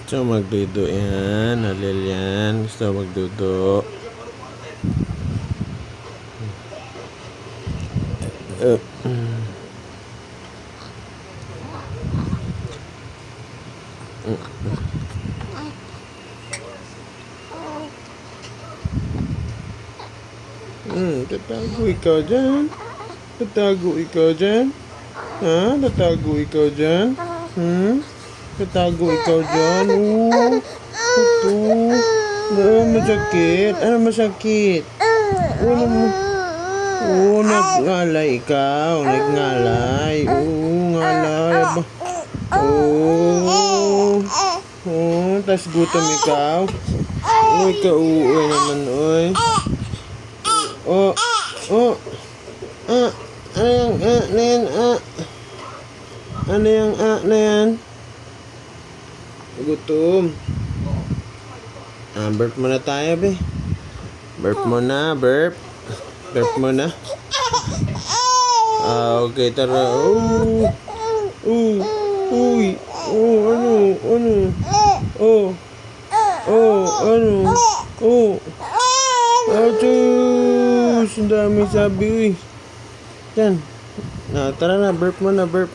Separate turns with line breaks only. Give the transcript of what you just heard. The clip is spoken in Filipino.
Gusto magdudo yan, halil yan. Gusto magdudo. Uh, Tatago ikaw dyan. Tatago ikaw dyan. Ha? Tatago ikaw dyan. Tatago ikaw dyan. Ito. Masakit. Ano masakit? Nagngalay ikaw. Nagngalay. Ngalay. Tas gutom ikaw. Kauuwi naman, oy. Ano yung na yan? Gutom. Burp muna tayo, be. Burp muna, burp. Burp muna. Okay, tara. Atus! Ang dami sabi, uy. Yan. Tara na, burp muna, burp.